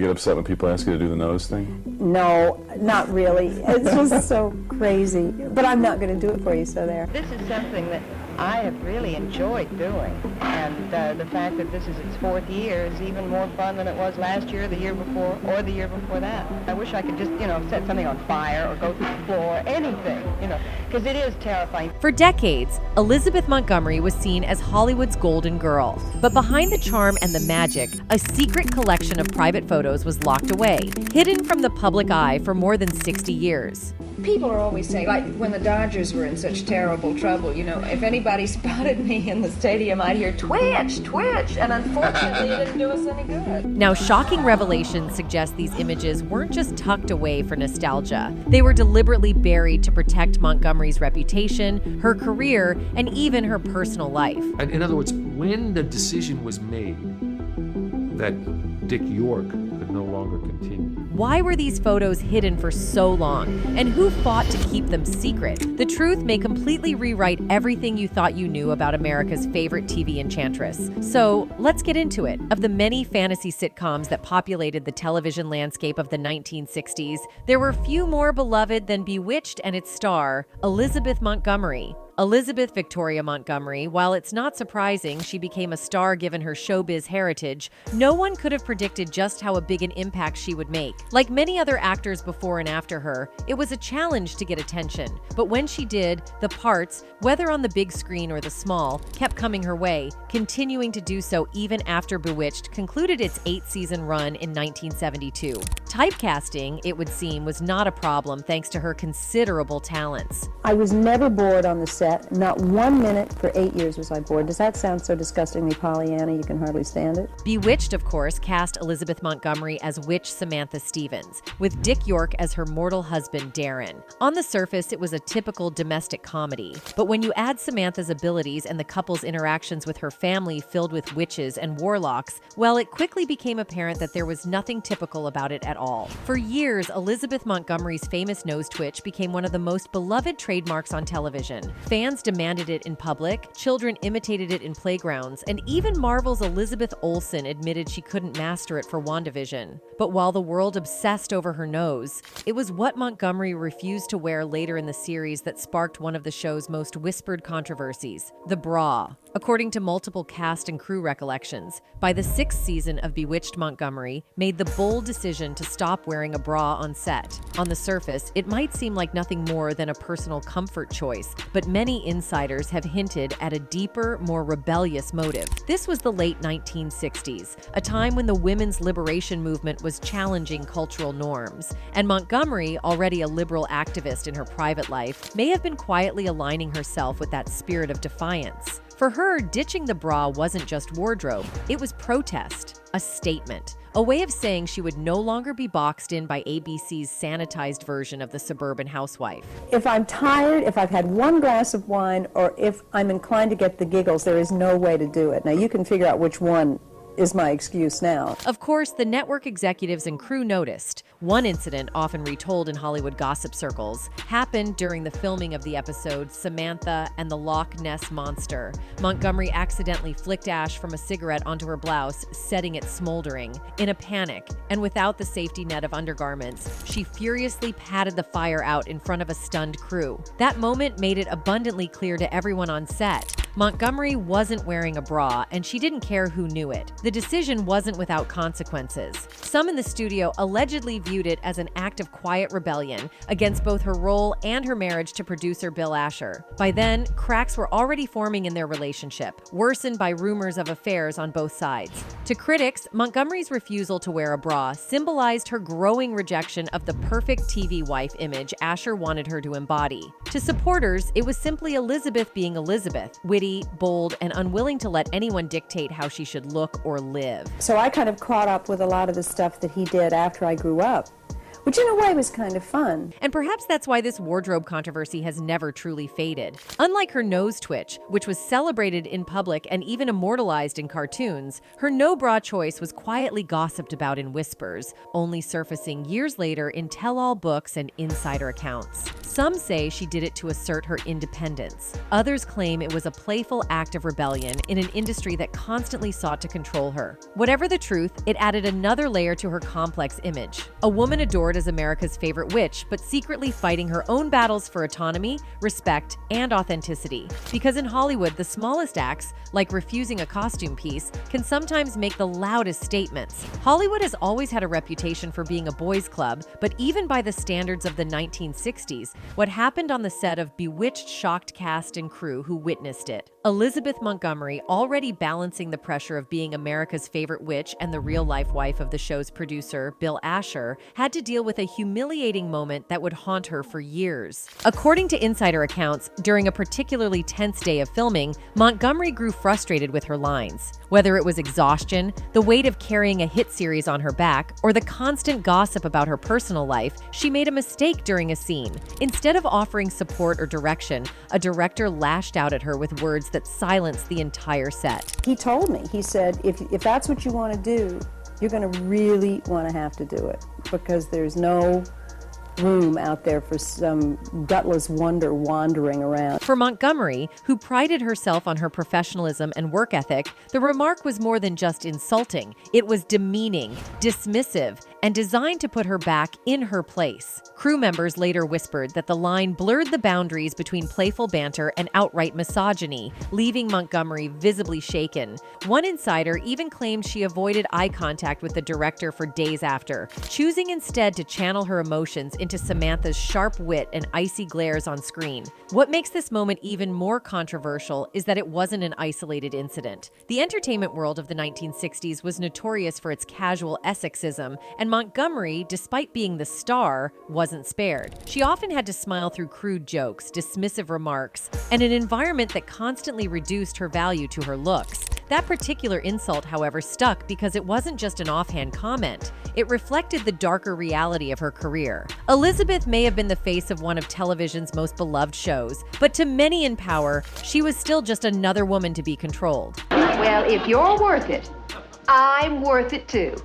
get upset when people ask you to do the nose thing? No, not really. It's just so crazy. But I'm not going to do it for you, so there. This is something that I have really enjoyed doing, and the fact that this is its 4th year is even more fun than it was last year, the year before, or the year before that. I wish I could just, set something on fire or go through the floor, anything, because it is terrifying. For decades, Elizabeth Montgomery was seen as Hollywood's golden girl. But behind the charm and the magic, a secret collection of private photos was locked away, hidden from the public eye for more than 60 years. People are always saying, like when the Dodgers were in such terrible trouble, if anybody spotted me in the stadium, I'd hear, "Twitch, twitch," and unfortunately it didn't do us any good. Now, shocking revelations suggest these images weren't just tucked away for nostalgia. They were deliberately buried to protect Montgomery's reputation, her career, and even her personal life. In other words, when the decision was made that Dick York could no longer continue. Why were these photos hidden for so long? And who fought to keep them secret? The truth may completely rewrite everything you thought you knew about America's favorite TV enchantress. So let's get into it. Of the many fantasy sitcoms that populated the television landscape of the 1960s, there were few more beloved than Bewitched and its star, Elizabeth Montgomery. Elizabeth Victoria Montgomery, while it's not surprising she became a star given her showbiz heritage, no one could have predicted just how big an impact she would make. Like many other actors before and after her, it was a challenge to get attention. But when she did, the parts, whether on the big screen or the small, kept coming her way, continuing to do so even after Bewitched concluded its 8-season run in 1972. Typecasting, it would seem, was not a problem thanks to her considerable talents. I was never bored on the set. Not 1 minute for 8 years was I bored. Does that sound so disgustingly Pollyanna you can hardly stand it? Bewitched, of course, cast Elizabeth Montgomery as witch Samantha Stevens, with Dick York as her mortal husband, Darren. On the surface, it was a typical domestic comedy. But when you add Samantha's abilities and the couple's interactions with her family filled with witches and warlocks, well, it quickly became apparent that there was nothing typical about it at all. For years, Elizabeth Montgomery's famous nose twitch became one of the most beloved trademarks on television. Fans demanded it in public, children imitated it in playgrounds, and even Marvel's Elizabeth Olsen admitted she couldn't master it for WandaVision. But while the world obsessed over her nose, it was what Montgomery refused to wear later in the series that sparked one of the show's most whispered controversies, the bra. According to multiple cast and crew recollections, by the 6th season of Bewitched, Montgomery made the bold decision to stop wearing a bra on set. On the surface, it might seem like nothing more than a personal comfort choice, but many insiders have hinted at a deeper, more rebellious motive. This was the late 1960s, a time when the women's liberation movement was challenging cultural norms, and Montgomery, already a liberal activist in her private life, may have been quietly aligning herself with that spirit of defiance. For her, ditching the bra wasn't just wardrobe, it was protest, a statement, a way of saying she would no longer be boxed in by ABC's sanitized version of the suburban housewife. If I'm tired, if I've had 1 glass of wine, or if I'm inclined to get the giggles, there is no way to do it. Now, you can figure out which one is my excuse now. Of course, the network executives and crew noticed. One incident, often retold in Hollywood gossip circles, happened during the filming of the episode Samantha and the Loch Ness Monster. Montgomery accidentally flicked ash from a cigarette onto her blouse, setting it smoldering. In a panic, and without the safety net of undergarments, she furiously patted the fire out in front of a stunned crew. That moment made it abundantly clear to everyone on set. Montgomery wasn't wearing a bra, and she didn't care who knew it. The decision wasn't without consequences. Some in the studio allegedly viewed it as an act of quiet rebellion against both her role and her marriage to producer Bill Asher. By then, cracks were already forming in their relationship, worsened by rumors of affairs on both sides. To critics, Montgomery's refusal to wear a bra symbolized her growing rejection of the perfect TV wife image Asher wanted her to embody. To supporters, it was simply Elizabeth being Elizabeth, witty, bold, and unwilling to let anyone dictate how she should look or live. So I kind of caught up with a lot of the stuff that he did after I grew up, which in a way was kind of fun. And perhaps that's why this wardrobe controversy has never truly faded. Unlike her nose twitch, which was celebrated in public and even immortalized in cartoons, her no-bra choice was quietly gossiped about in whispers, only surfacing years later in tell-all books and insider accounts. Some say she did it to assert her independence. Others claim it was a playful act of rebellion in an industry that constantly sought to control her. Whatever the truth, it added another layer to her complex image. A woman adored as America's favorite witch, but secretly fighting her own battles for autonomy, respect, and authenticity. Because in Hollywood, the smallest acts, like refusing a costume piece, can sometimes make the loudest statements. Hollywood has always had a reputation for being a boys' club, but even by the standards of the 1960s, what happened on the set of Bewitched shocked cast and crew who witnessed it. Elizabeth Montgomery, already balancing the pressure of being America's favorite witch and the real-life wife of the show's producer, Bill Asher, had to deal with a humiliating moment that would haunt her for years. According to insider accounts, during a particularly tense day of filming, Montgomery grew frustrated with her lines. Whether it was exhaustion, the weight of carrying a hit series on her back, or the constant gossip about her personal life, she made a mistake during a scene. Instead of offering support or direction, a director lashed out at her with words that silenced the entire set. He told me, he said, if that's what you want to do, you're going to really want to have to do it, because there's no room out there for some gutless wonder wandering around. For Montgomery, who prided herself on her professionalism and work ethic, the remark was more than just insulting. It was demeaning, dismissive, and designed to put her back in her place. Crew members later whispered that the line blurred the boundaries between playful banter and outright misogyny, leaving Montgomery visibly shaken. One insider even claimed she avoided eye contact with the director for days after, choosing instead to channel her emotions into Samantha's sharp wit and icy glares on screen. What makes this moment even more controversial is that it wasn't an isolated incident. The entertainment world of the 1960s was notorious for its casual Essexism, and Montgomery, despite being the star, wasn't spared. She often had to smile through crude jokes, dismissive remarks, and an environment that constantly reduced her value to her looks. That particular insult, however, stuck because it wasn't just an offhand comment. It reflected the darker reality of her career. Elizabeth may have been the face of one of television's most beloved shows, but to many in power, she was still just another woman to be controlled. Well, if you're worth it, I'm worth it too.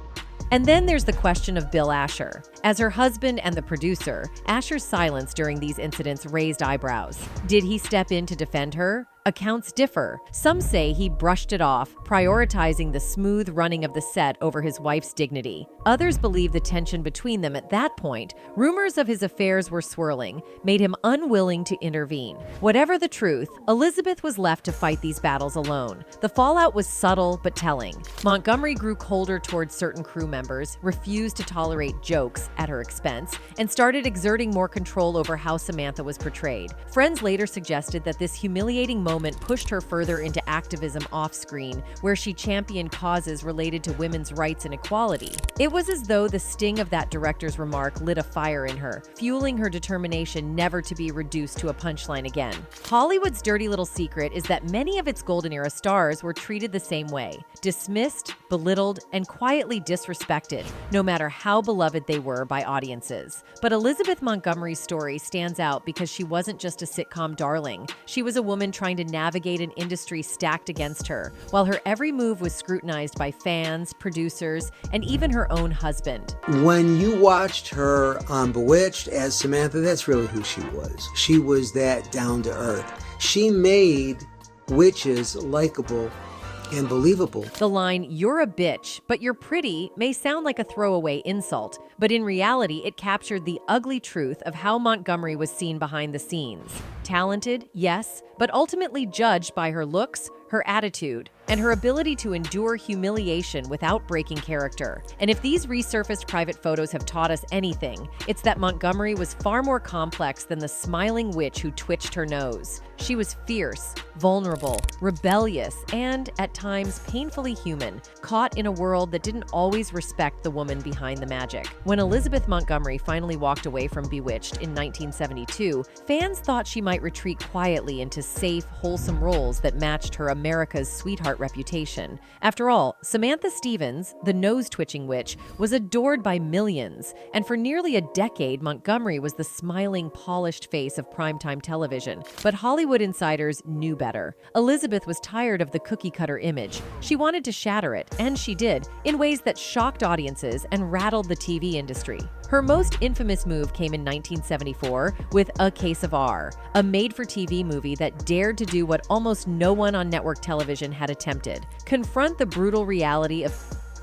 And then there's the question of Bill Asher. As her husband and the producer, Asher's silence during these incidents raised eyebrows. Did he step in to defend her? Accounts differ. Some say he brushed it off, prioritizing the smooth running of the set over his wife's dignity. Others believe the tension between them at that point, rumors of his affairs were swirling, made him unwilling to intervene. Whatever the truth, Elizabeth was left to fight these battles alone. The fallout was subtle but telling. Montgomery grew colder towards certain crew members, refused to tolerate jokes at her expense, and started exerting more control over how Samantha was portrayed. Friends later suggested that this humiliating moment pushed her further into activism off-screen, where she championed causes related to women's rights and equality. It was as though the sting of that director's remark lit a fire in her, fueling her determination never to be reduced to a punchline again. Hollywood's dirty little secret is that many of its golden era stars were treated the same way, dismissed, belittled, and quietly disrespected, no matter how beloved they were by audiences. But Elizabeth Montgomery's story stands out because she wasn't just a sitcom darling. She was a woman trying to navigate an industry stacked against her, while her every move was scrutinized by fans, producers, and even her own husband. When you watched her on Bewitched as Samantha, that's really who she was. She was that down to earth. She made witches likable and believable. The line, "You're a bitch, but you're pretty," may sound like a throwaway insult, but in reality, it captured the ugly truth of how Montgomery was seen behind the scenes. Talented, yes, but ultimately judged by her looks, her attitude, and her ability to endure humiliation without breaking character. And if these resurfaced private photos have taught us anything, it's that Montgomery was far more complex than the smiling witch who twitched her nose. She was fierce, vulnerable, rebellious, and, at times, painfully human, caught in a world that didn't always respect the woman behind the magic. When Elizabeth Montgomery finally walked away from Bewitched in 1972, fans thought she might retreat quietly into safe, wholesome roles that matched her America's sweetheart heart reputation. After all, Samantha Stevens, the nose-twitching witch, was adored by millions, and for nearly a decade, Montgomery was the smiling, polished face of primetime television. But Hollywood insiders knew better. Elizabeth was tired of the cookie-cutter image. She wanted to shatter it, and she did, in ways that shocked audiences and rattled the TV industry. Her most infamous move came in 1974 with A Case of R, a made-for-TV movie that dared to do what almost no one on network television had attempted: confront the brutal reality of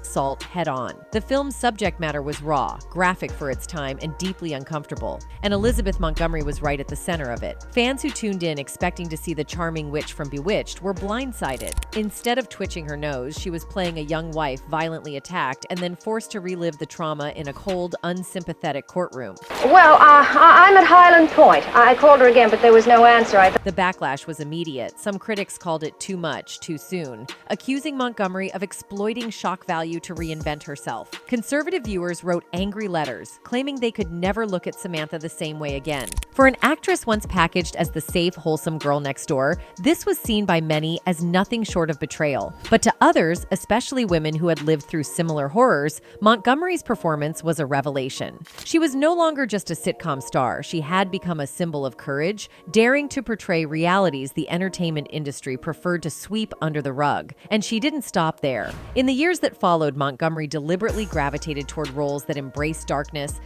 assault head-on. The film's subject matter was raw, graphic for its time, and deeply uncomfortable, and Elizabeth Montgomery was right at the center of it. Fans who tuned in expecting to see the charming witch from Bewitched were blindsided. Instead of twitching her nose, she was playing a young wife violently attacked and then forced to relive the trauma in a cold, unsympathetic courtroom. Well, I'm at Highland Point. I called her again, but there was no answer. The backlash was immediate. Some critics called it too much, too soon, accusing Montgomery of exploiting shock value to reinvent herself. Conservative viewers wrote angry letters, claiming they could never look at Samantha the same way again. For an actress once packaged as the safe, wholesome girl next door, this was seen by many as nothing short of betrayal. But to others, especially women who had lived through similar horrors, Montgomery's performance was a revelation. She was no longer just a sitcom star. She had become a symbol of courage, daring to portray realities the entertainment industry preferred to sweep under the rug. And she didn't stop there. In the years that followed, Montgomery deliberately gravitated toward roles that embraced darkness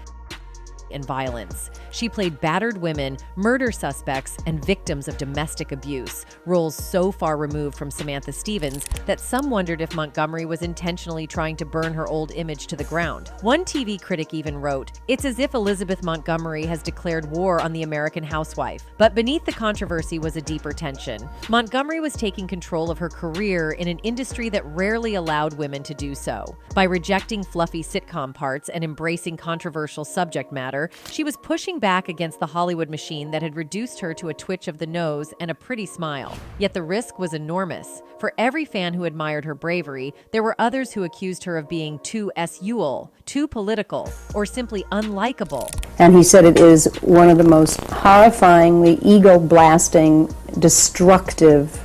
and violence. She played battered women, murder suspects, and victims of domestic abuse, roles so far removed from Samantha Stevens that some wondered if Montgomery was intentionally trying to burn her old image to the ground. One TV critic even wrote, "It's as if Elizabeth Montgomery has declared war on the American housewife." But beneath the controversy was a deeper tension. Montgomery was taking control of her career in an industry that rarely allowed women to do so. By rejecting fluffy sitcom parts and embracing controversial subject matter, she was pushing back against the Hollywood machine that had reduced her to a twitch of the nose and a pretty smile. Yet the risk was enormous. For every fan who admired her bravery, there were others who accused her of being too S-ual, too political, or simply unlikable. And he said it is one of the most horrifyingly ego-blasting, destructive,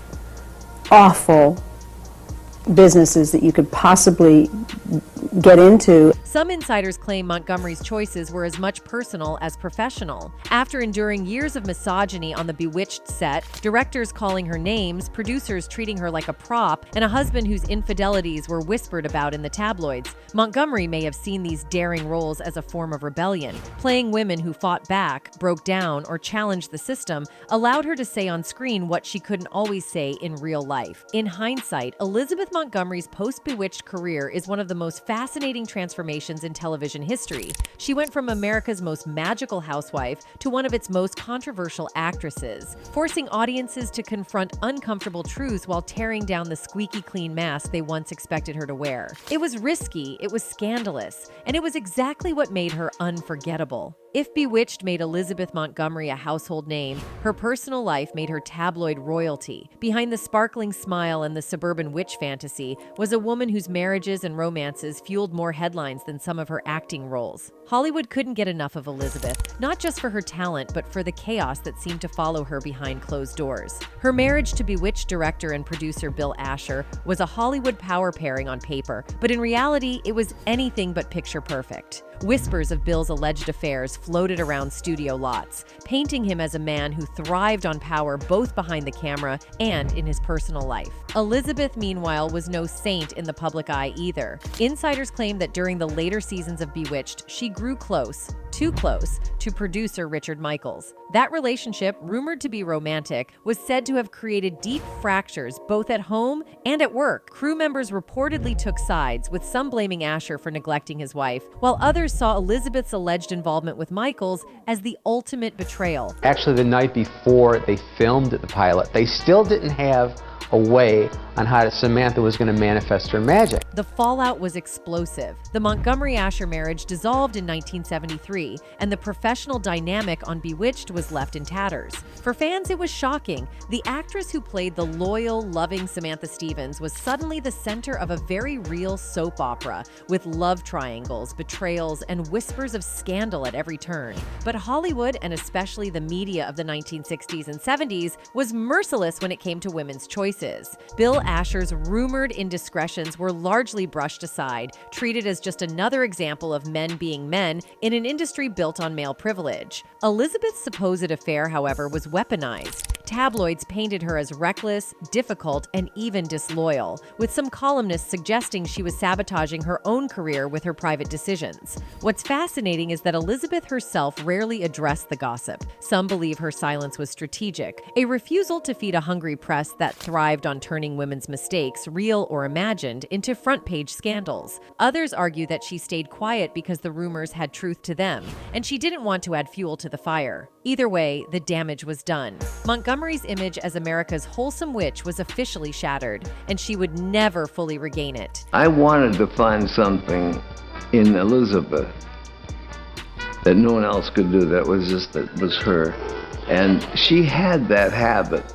awful businesses that you could possibly get into. Some insiders claim Montgomery's choices were as much personal as professional. After enduring years of misogyny on the Bewitched set, directors calling her names, producers treating her like a prop, and a husband whose infidelities were whispered about in the tabloids, Montgomery may have seen these daring roles as a form of rebellion. Playing women who fought back, broke down, or challenged the system allowed her to say on screen what she couldn't always say in real life. In hindsight, Elizabeth Montgomery's post-Bewitched career is one of the most fascinating transformations in television history. She went from America's most magical housewife to one of its most controversial actresses, forcing audiences to confront uncomfortable truths while tearing down the squeaky clean mask they once expected her to wear. It was risky, it was scandalous, and it was exactly what made her unforgettable. If Bewitched made Elizabeth Montgomery a household name, her personal life made her tabloid royalty. Behind the sparkling smile and the suburban witch fantasy was a woman whose marriages and romances fueled more headlines than some of her acting roles. Hollywood couldn't get enough of Elizabeth, not just for her talent, but for the chaos that seemed to follow her behind closed doors. Her marriage to Bewitched director and producer Bill Asher was a Hollywood power pairing on paper, but in reality, it was anything but picture perfect. Whispers of Bill's alleged affairs floated around studio lots, painting him as a man who thrived on power both behind the camera and in his personal life. Elizabeth, meanwhile, was no saint in the public eye either. Insiders claim that during the later seasons of Bewitched, she grew close, too close, to producer Richard Michaels. That relationship, rumored to be romantic, was said to have created deep fractures both at home and at work. Crew members reportedly took sides, with some blaming Asher for neglecting his wife, while others saw Elizabeth's alleged involvement with Michaels as the ultimate betrayal. Actually, the night before they filmed the pilot, they still didn't have a way on how Samantha was going to manifest her magic. The fallout was explosive. The Montgomery-Asher marriage dissolved in 1973, and the professional dynamic on Bewitched was left in tatters. For fans, it was shocking. The actress who played the loyal, loving Samantha Stevens was suddenly the center of a very real soap opera, with love triangles, betrayals, and whispers of scandal at every turn. But Hollywood, and especially the media of the 1960s and 70s, was merciless when it came to women's choices. choices. Bill Asher's rumored indiscretions were largely brushed aside, treated as just another example of men being men in an industry built on male privilege. Elizabeth's supposed affair, however, was weaponized. Tabloids painted her as reckless, difficult, and even disloyal, with some columnists suggesting she was sabotaging her own career with her private decisions. What's fascinating is that Elizabeth herself rarely addressed the gossip. Some believe her silence was strategic, a refusal to feed a hungry press that thrived on turning women's mistakes, real or imagined, into front-page scandals. Others argue that she stayed quiet because the rumors had truth to them, and she didn't want to add fuel to the fire. Either way, the damage was done. Montgomery's image as America's wholesome witch was officially shattered, and she would never fully regain it. I wanted to find something in Elizabeth that no one else could do, that was her. And she had that habit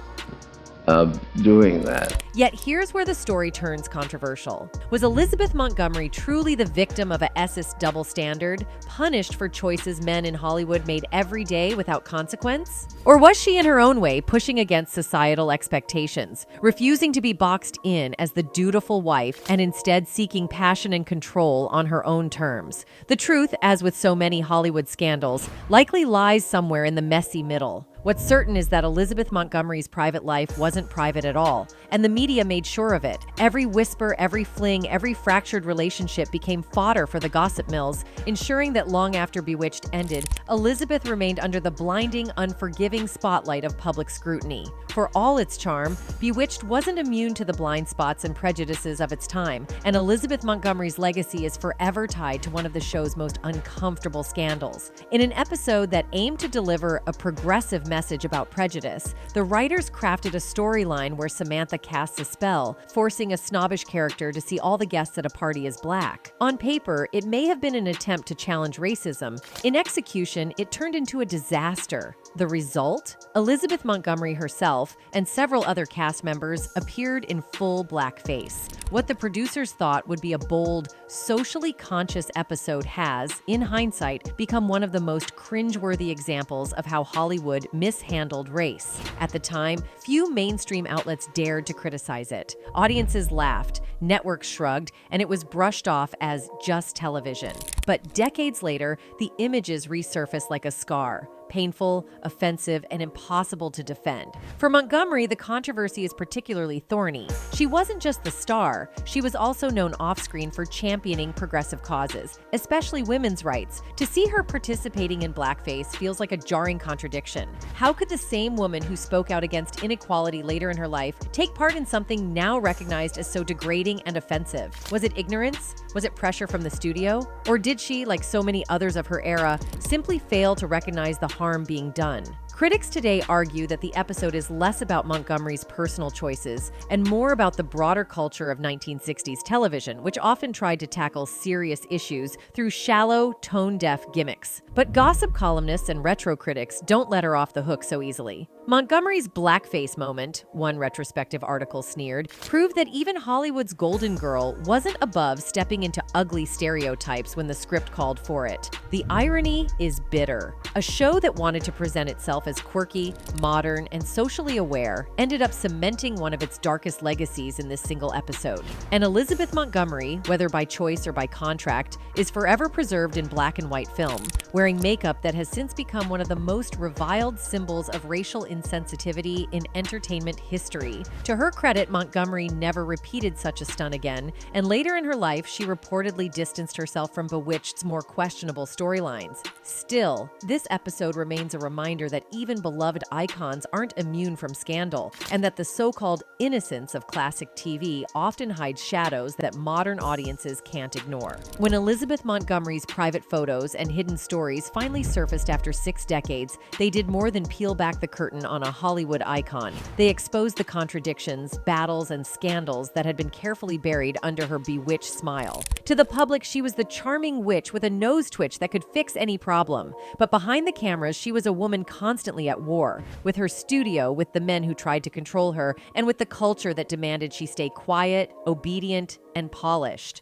of doing that. Yet here's where the story turns controversial. Was Elizabeth Montgomery truly the victim of a sexist double standard, punished for choices men in Hollywood made every day without consequence? Or was she in her own way pushing against societal expectations, refusing to be boxed in as the dutiful wife and instead seeking passion and control on her own terms? The truth, as with so many Hollywood scandals, likely lies somewhere in the messy middle. What's certain is that Elizabeth Montgomery's private life wasn't private at all, and the media made sure of it. Every whisper, every fling, every fractured relationship became fodder for the gossip mills, ensuring that long after Bewitched ended, Elizabeth remained under the blinding, unforgiving spotlight of public scrutiny. For all its charm, Bewitched wasn't immune to the blind spots and prejudices of its time, and Elizabeth Montgomery's legacy is forever tied to one of the show's most uncomfortable scandals. In an episode that aimed to deliver a progressive message about prejudice, the writers crafted a storyline where Samantha casts a spell, forcing a snobbish character to see all the guests at a party as black. On paper, it may have been an attempt to challenge racism. In execution, it turned into a disaster. The result? Elizabeth Montgomery herself and several other cast members appeared in full blackface. What the producers thought would be a bold, socially conscious episode has, in hindsight, become one of the most cringeworthy examples of how Hollywood mishandled race. At the time, few mainstream outlets dared to criticize it. Audiences laughed, networks shrugged, and it was brushed off as just television. But decades later, the images resurfaced like a scar. Painful, offensive, and impossible to defend. For Montgomery, the controversy is particularly thorny. She wasn't just the star, she was also known off-screen for championing progressive causes, especially women's rights. To see her participating in blackface feels like a jarring contradiction. How could the same woman who spoke out against inequality later in her life take part in something now recognized as so degrading and offensive? Was it ignorance? Was it pressure from the studio? Or did she, like so many others of her era, simply fail to recognize the harm being done? Critics today argue that the episode is less about Montgomery's personal choices and more about the broader culture of 1960s television, which often tried to tackle serious issues through shallow, tone-deaf gimmicks. But gossip columnists and retro critics don't let her off the hook so easily. Montgomery's blackface moment, one retrospective article sneered, proved that even Hollywood's golden girl wasn't above stepping into ugly stereotypes when the script called for it. The irony is bitter. A show that wanted to present itself as quirky, modern, and socially aware ended up cementing one of its darkest legacies in this single episode. And Elizabeth Montgomery, whether by choice or by contract, is forever preserved in black and white film, wearing makeup that has since become one of the most reviled symbols of racial insensitivity in entertainment history. To her credit, Montgomery never repeated such a stunt again, and later in her life, she reportedly distanced herself from Bewitched's more questionable storylines. Still, this episode remains a reminder that even beloved icons aren't immune from scandal, and that the so-called innocence of classic TV often hides shadows that modern audiences can't ignore. When Elizabeth Montgomery's private photos and hidden stories finally surfaced after 6 decades, they did more than peel back the curtain on a Hollywood icon. They exposed the contradictions, battles, and scandals that had been carefully buried under her bewitched smile. To the public, she was the charming witch with a nose twitch that could fix any problem. But behind the cameras, she was a woman constantly at war, with her studio, with the men who tried to control her, and with the culture that demanded she stay quiet, obedient, and polished.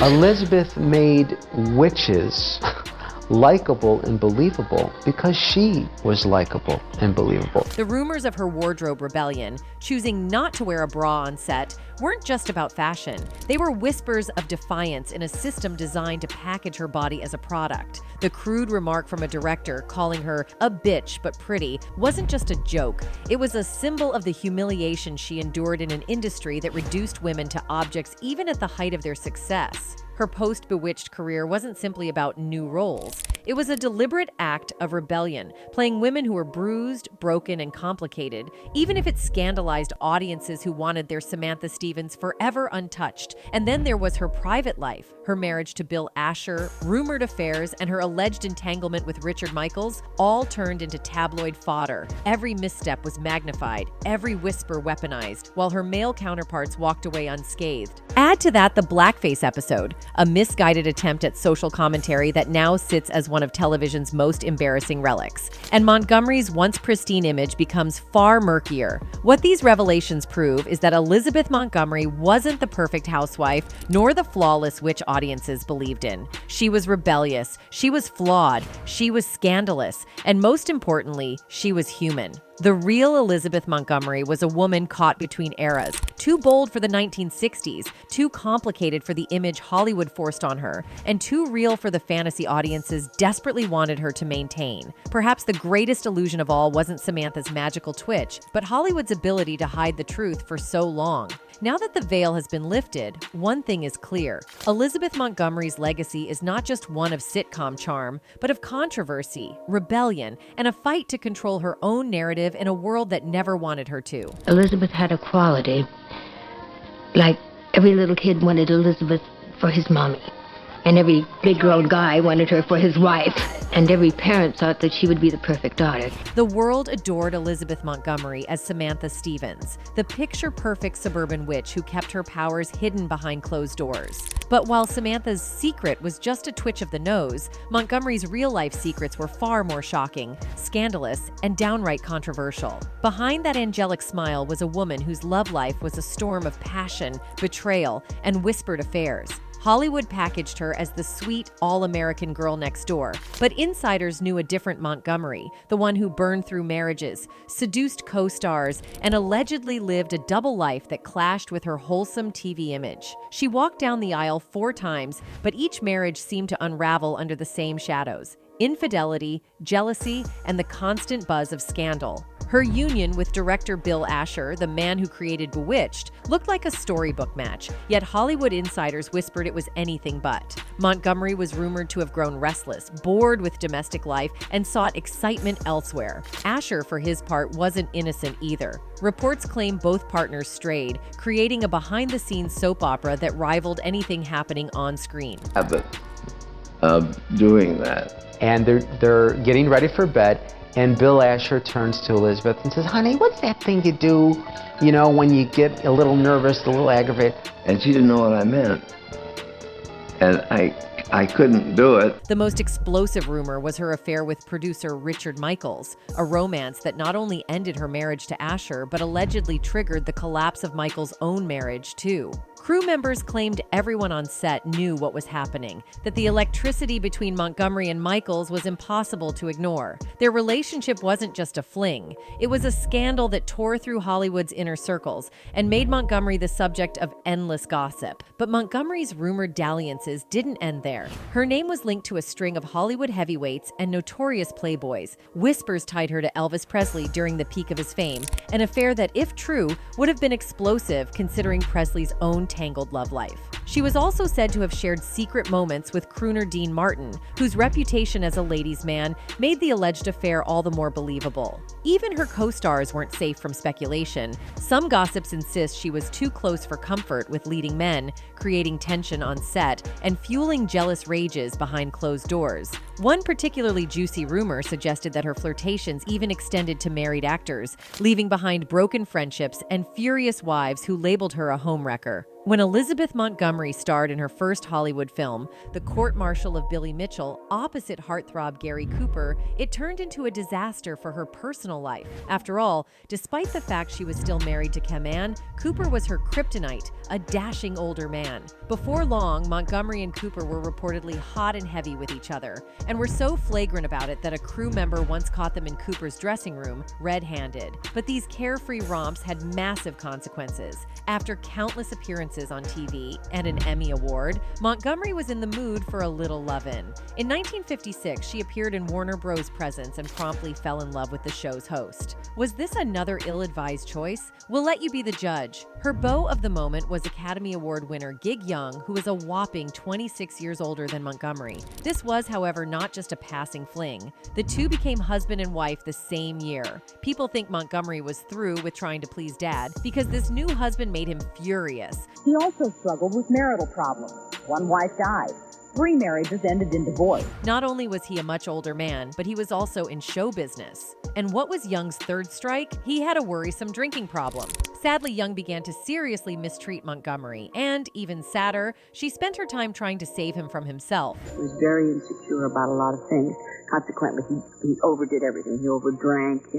Elizabeth made witches likable and believable because she was likable and believable. The rumors of her wardrobe rebellion, choosing not to wear a bra on set, weren't just about fashion. They were whispers of defiance in a system designed to package her body as a product. The crude remark from a director calling her a bitch but pretty wasn't just a joke. It was a symbol of the humiliation she endured in an industry that reduced women to objects even at the height of their success. Her post-Bewitched career wasn't simply about new roles. It was a deliberate act of rebellion, playing women who were bruised, broken, and complicated, even if it scandalized audiences who wanted their Samantha Stevens forever untouched. And then there was her private life, her marriage to Bill Asher, rumored affairs, and her alleged entanglement with Richard Michaels, all turned into tabloid fodder. Every misstep was magnified, every whisper weaponized, while her male counterparts walked away unscathed. Add to that the blackface episode, a misguided attempt at social commentary that now sits as one of television's most embarrassing relics. And Montgomery's once pristine image becomes far murkier. What these revelations prove is that Elizabeth Montgomery wasn't the perfect housewife, nor the flawless witch audiences believed in. She was rebellious, she was flawed, she was scandalous, and most importantly, she was human. The real Elizabeth Montgomery was a woman caught between eras, too bold for the 1960s, too complicated for the image Hollywood forced on her, and too real for the fantasy audiences desperately wanted her to maintain. Perhaps the greatest illusion of all wasn't Samantha's magical twitch, but Hollywood's ability to hide the truth for so long. Now that the veil has been lifted, one thing is clear. Elizabeth Montgomery's legacy is not just one of sitcom charm, but of controversy, rebellion, and a fight to control her own narrative in a world that never wanted her to. Elizabeth had a quality, like every little kid wanted Elizabeth for his mommy, and every big grown guy wanted her for his wife, and every parent thought that she would be the perfect daughter. The world adored Elizabeth Montgomery as Samantha Stevens, the picture-perfect suburban witch who kept her powers hidden behind closed doors. But while Samantha's secret was just a twitch of the nose, Montgomery's real-life secrets were far more shocking, scandalous, and downright controversial. Behind that angelic smile was a woman whose love life was a storm of passion, betrayal, and whispered affairs. Hollywood packaged her as the sweet, all-American girl next door, but insiders knew a different Montgomery, the one who burned through marriages, seduced co-stars, and allegedly lived a double life that clashed with her wholesome TV image. She walked down the aisle 4 times, but each marriage seemed to unravel under the same shadows: infidelity, jealousy, and the constant buzz of scandal. Her union with director Bill Asher, the man who created Bewitched, looked like a storybook match, yet Hollywood insiders whispered it was anything but. Montgomery was rumored to have grown restless, bored with domestic life, and sought excitement elsewhere. Asher, for his part, wasn't innocent either. Reports claim both partners strayed, creating a behind-the-scenes soap opera that rivaled anything happening on screen. Habit of doing that. And they're getting ready for bed, and Bill Asher turns to Elizabeth and says, "Honey, what's that thing you do, you know, when you get a little nervous, a little aggravated?" And she didn't know what I meant. And I couldn't do it. The most explosive rumor was her affair with producer Richard Michaels, a romance that not only ended her marriage to Asher, but allegedly triggered the collapse of Michaels' own marriage, too. Crew members claimed everyone on set knew what was happening, that the electricity between Montgomery and Michaels was impossible to ignore. Their relationship wasn't just a fling. It was a scandal that tore through Hollywood's inner circles and made Montgomery the subject of endless gossip. But Montgomery's rumored dalliances didn't end there. Her name was linked to a string of Hollywood heavyweights and notorious playboys. Whispers tied her to Elvis Presley during the peak of his fame, an affair that, if true, would have been explosive considering Presley's own tangled love life. She was also said to have shared secret moments with crooner Dean Martin, whose reputation as a ladies' man made the alleged affair all the more believable. Even her co-stars weren't safe from speculation. Some gossips insist she was too close for comfort with leading men, creating tension on set and fueling jealous rages behind closed doors. One particularly juicy rumor suggested that her flirtations even extended to married actors, leaving behind broken friendships and furious wives who labeled her a homewrecker. When Elizabeth Montgomery Montgomery starred in her first Hollywood film, The Court Martial of Billy Mitchell, opposite heartthrob Gary Cooper, it turned into a disaster for her personal life. After all, despite the fact she was still married to Kaman, Cooper was her kryptonite, a dashing older man. Before long, Montgomery and Cooper were reportedly hot and heavy with each other, and were so flagrant about it that a crew member once caught them in Cooper's dressing room, red-handed. But these carefree romps had massive consequences. After countless appearances on TV and an Emmy Award, Montgomery was in the mood for a little love-in. In 1956, she appeared in Warner Bros. Presents and promptly fell in love with the show's host. Was this another ill-advised choice? We'll let you be the judge. Her beau of the moment was Academy Award winner Gig Young, who was a whopping 26 years older than Montgomery. This was, however, not just a passing fling. The two became husband and wife the same year. People think Montgomery was through with trying to please Dad because this new husband made him furious. He also struggled with marital problems. One wife died. 3 marriages ended in divorce. Not only was he a much older man, but he was also in show business. And what was Young's third strike? He had a worrisome drinking problem. Sadly, Young began to seriously mistreat Montgomery, and even sadder, she spent her time trying to save him from himself. He was very insecure about a lot of things. Consequently, he overdid everything. He overdrank,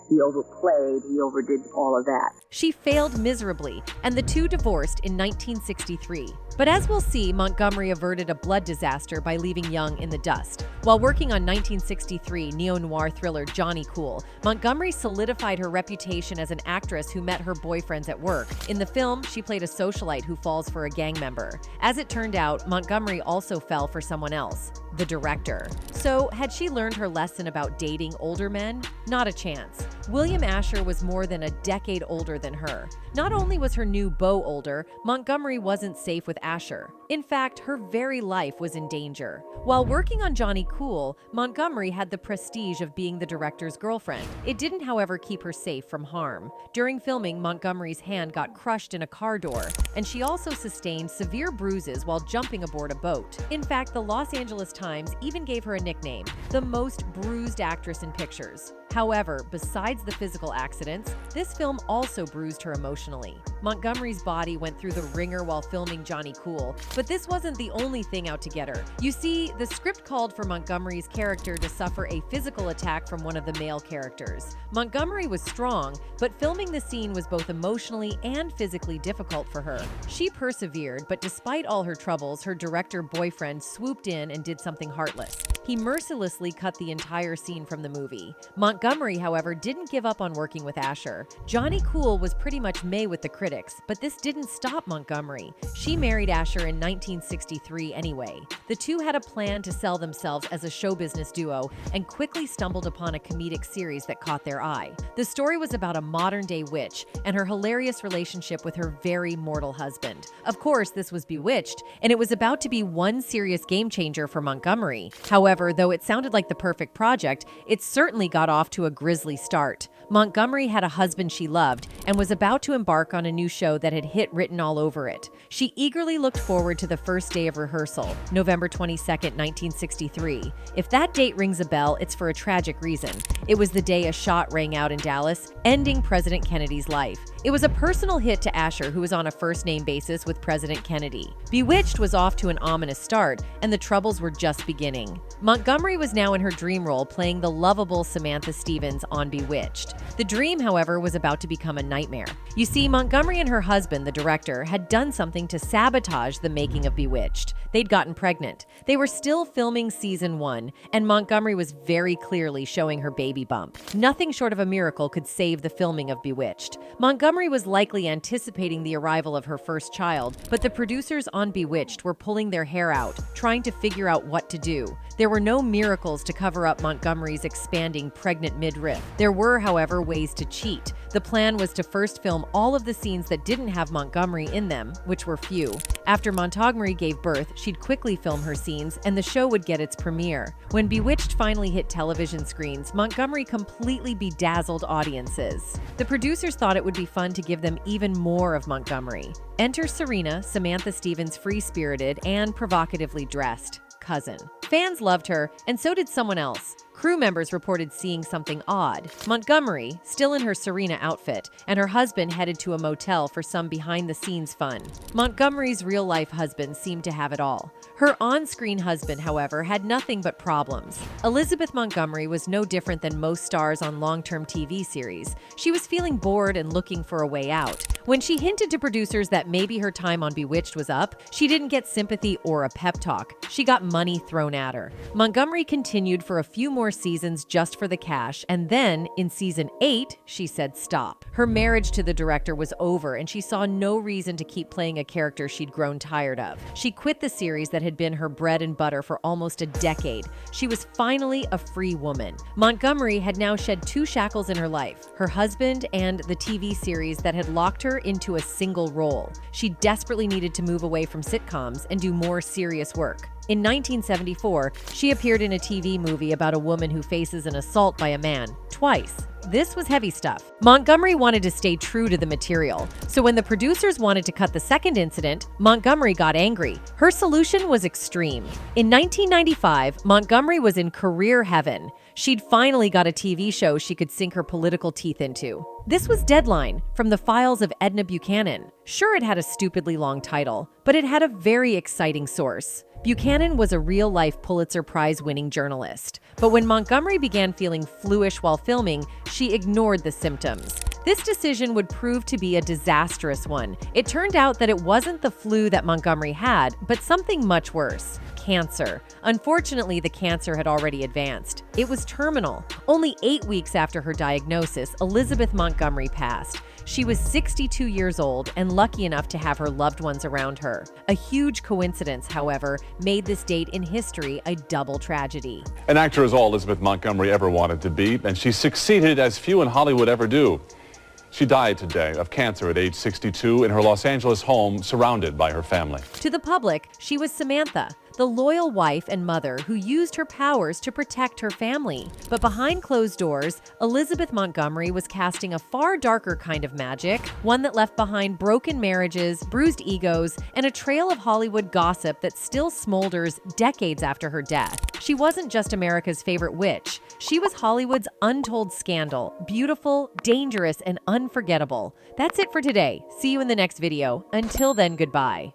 he overplayed, he overdid all of that. She failed miserably, and the two divorced in 1963. But as we'll see, Montgomery averted a blood disaster by leaving Young in the dust. While working on 1963 neo-noir thriller Johnny Cool, Montgomery solidified her reputation as an actress who met her boyfriends at work. In the film, she played a socialite who falls for a gang member. As it turned out, Montgomery also fell for someone else, the director. So, had she learned her lesson about dating older men? Not a chance. William Asher was more than a decade older than her. Not only was her new beau older, Montgomery wasn't safe with Asher. In fact, her very life was in danger. While working on Johnny Cool, Montgomery had the prestige of being the director's girlfriend. It didn't, however, keep her safe from harm. During filming, Montgomery's hand got crushed in a car door, and she also sustained severe bruises while jumping aboard a boat. In fact, the Los Angeles Times even gave her a nickname, the most bruised actress in pictures. However, besides the physical accidents, this film also bruised her emotionally. Montgomery's body went through the ringer while filming Johnny Cool, but this wasn't the only thing out to get her. You see, the script called for Montgomery's character to suffer a physical attack from one of the male characters. Montgomery was strong, but filming the scene was both emotionally and physically difficult for her. She persevered, but despite all her troubles, her director boyfriend swooped in and did something heartless. He mercilessly cut the entire scene from the movie. Montgomery, however, didn't give up on working with Asher. Johnny Cool was pretty much meh with the critics, but this didn't stop Montgomery. She married Asher in 1963 anyway. The two had a plan to sell themselves as a show business duo and quickly stumbled upon a comedic series that caught their eye. The story was about a modern-day witch and her hilarious relationship with her very mortal husband. Of course, this was Bewitched, and it was about to be one serious game changer for Montgomery. However, though it sounded like the perfect project, it certainly got off to a grisly start. Montgomery had a husband she loved and was about to embark on a new show that had hit written all over it. She eagerly looked forward to the first day of rehearsal, November 22, 1963. If that date rings a bell, it's for a tragic reason. It was the day a shot rang out in Dallas, ending President Kennedy's life. It was a personal hit to Asher, who was on a first-name basis with President Kennedy. Bewitched was off to an ominous start, and the troubles were just beginning. Montgomery was now in her dream role, playing the lovable Samantha Stevens on Bewitched. The dream, however, was about to become a nightmare. You see, Montgomery and her husband, the director, had done something to sabotage the making of Bewitched. They'd gotten pregnant. They were still filming season 1, and Montgomery was very clearly showing her baby bump. Nothing short of a miracle could save the filming of Bewitched. Montgomery was likely anticipating the arrival of her first child, but the producers on Bewitched were pulling their hair out, trying to figure out what to do. There were no miracles to cover up Montgomery's expanding pregnant midriff. There were, however, ways to cheat. The plan was to first film all of the scenes that didn't have Montgomery in them, which were few. After Montgomery gave birth, she'd quickly film her scenes, and the show would get its premiere. When Bewitched finally hit television screens, Montgomery completely bedazzled audiences. The producers thought it would be fun to give them even more of Montgomery. Enter Serena, Samantha Stevens' free-spirited and provocatively dressed cousin. Fans loved her, and so did someone else. Crew members reported seeing something odd. Montgomery, still in her Serena outfit, and her husband headed to a motel for some behind-the-scenes fun. Montgomery's real-life husband seemed to have it all. Her on-screen husband, however, had nothing but problems. Elizabeth Montgomery was no different than most stars on long-term TV series. She was feeling bored and looking for a way out. When she hinted to producers that maybe her time on Bewitched was up, she didn't get sympathy or a pep talk. She got money thrown at her. Montgomery continued for a few more seasons just for the cash, and then, in season 8, she said stop. Her marriage to the director was over, and she saw no reason to keep playing a character she'd grown tired of. She quit the series that had been her bread and butter for almost a decade. She was finally a free woman. Montgomery had now shed 2 shackles in her life, her husband and the TV series that had locked her into a single role. She desperately needed to move away from sitcoms and do more serious work. In 1974, she appeared in a TV movie about a woman who faces an assault by a man, twice. This was heavy stuff. Montgomery wanted to stay true to the material, so when the producers wanted to cut the second incident, Montgomery got angry. Her solution was extreme. In 1995, Montgomery was in career heaven. She'd finally got a TV show she could sink her political teeth into. This was Deadline, from the files of Edna Buchanan. Sure, it had a stupidly long title, but it had a very exciting source. Buchanan was a real-life Pulitzer Prize-winning journalist. But when Montgomery began feeling fluish while filming, she ignored the symptoms. This decision would prove to be a disastrous one. It turned out that it wasn't the flu that Montgomery had, but something much worse. Cancer. Unfortunately, the cancer had already advanced. It was terminal. Only 8 weeks after her diagnosis, Elizabeth Montgomery passed. She was 62 years old and lucky enough to have her loved ones around her. A huge coincidence, however, made this date in history a double tragedy. An actor is all Elizabeth Montgomery ever wanted to be, and she succeeded as few in Hollywood ever do. She died today of cancer at age 62 in her Los Angeles home, surrounded by her family. To the public, she was Samantha, the loyal wife and mother who used her powers to protect her family. But behind closed doors, Elizabeth Montgomery was casting a far darker kind of magic, one that left behind broken marriages, bruised egos, and a trail of Hollywood gossip that still smolders decades after her death. She wasn't just America's favorite witch. She was Hollywood's untold scandal, beautiful, dangerous, and unforgettable. That's it for today. See you in the next video. Until then, goodbye.